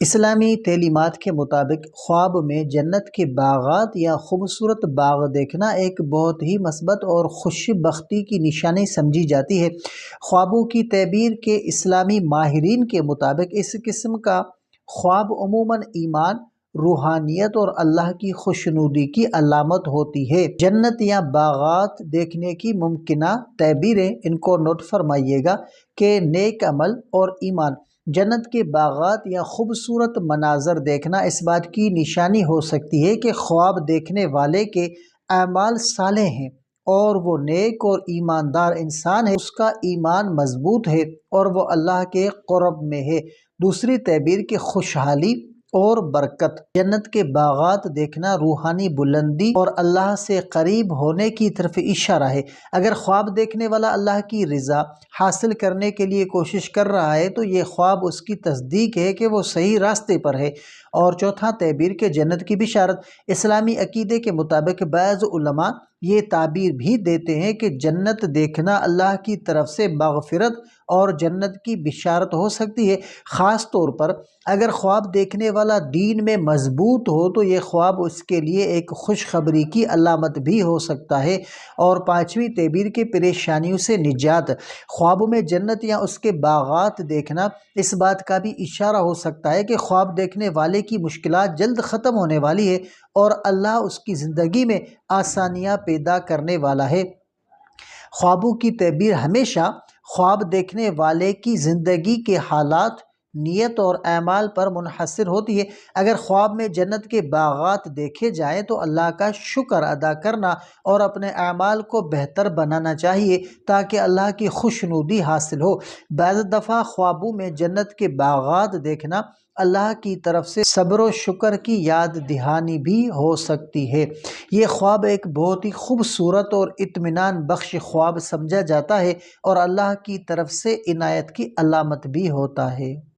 اسلامی تعلیمات کے مطابق خواب میں جنت کے باغات یا خوبصورت باغ دیکھنا ایک بہت ہی مثبت اور خوش بختی کی نشانی سمجھی جاتی ہے۔ خوابوں کی تعبیر کے اسلامی ماہرین کے مطابق اس قسم کا خواب عموماً ایمان، روحانیت اور اللہ کی خوشنودی کی علامت ہوتی ہے۔ جنت یا باغات دیکھنے کی ممکنہ تعبیریں، ان کو نوٹ فرمائیے گا کہ نیک عمل اور ایمان۔ جنت کے باغات یا خوبصورت مناظر دیکھنا اس بات کی نشانی ہو سکتی ہے کہ خواب دیکھنے والے کے اعمال صالح ہیں اور وہ نیک اور ایماندار انسان ہے، اس کا ایمان مضبوط ہے اور وہ اللہ کے قرب میں ہے۔ دوسری تعبیر کہ خوشحالی اور برکت۔ جنت کے باغات دیکھنا روحانی بلندی اور اللہ سے قریب ہونے کی طرف اشارہ ہے۔ اگر خواب دیکھنے والا اللہ کی رضا حاصل کرنے کے لیے کوشش کر رہا ہے تو یہ خواب اس کی تصدیق ہے کہ وہ صحیح راستے پر ہے۔ اور چوتھا تعبیر کہ جنت کی بشارت۔ اسلامی عقیدے کے مطابق بعض علماء یہ تعبیر بھی دیتے ہیں کہ جنت دیکھنا اللہ کی طرف سے مغفرت اور جنت کی بشارت ہو سکتی ہے، خاص طور پر اگر خواب دیکھنے والا دین میں مضبوط ہو تو یہ خواب اس کے لیے ایک خوشخبری کی علامت بھی ہو سکتا ہے۔ اور پانچویں تعبیر کے پریشانیوں سے نجات۔ خوابوں میں جنت یا اس کے باغات دیکھنا اس بات کا بھی اشارہ ہو سکتا ہے کہ خواب دیکھنے والے کی مشکلات جلد ختم ہونے والی ہے اور اللہ اس کی زندگی میں آسانیاں پیدا کرنے والا ہے۔ خوابوں کی تعبیر ہمیشہ خواب دیکھنے والے کی زندگی کے حالات، نیت اور اعمال پر منحصر ہوتی ہے۔ اگر خواب میں جنت کے باغات دیکھے جائیں تو اللہ کا شکر ادا کرنا اور اپنے اعمال کو بہتر بنانا چاہیے تاکہ اللہ کی خوشنودی حاصل ہو۔ بعض دفعہ خوابوں میں جنت کے باغات دیکھنا اللہ کی طرف سے صبر و شکر کی یاد دہانی بھی ہو سکتی ہے۔ یہ خواب ایک بہت ہی خوبصورت اور اطمینان بخش خواب سمجھا جاتا ہے اور اللہ کی طرف سے عنایت کی علامت بھی ہوتا ہے۔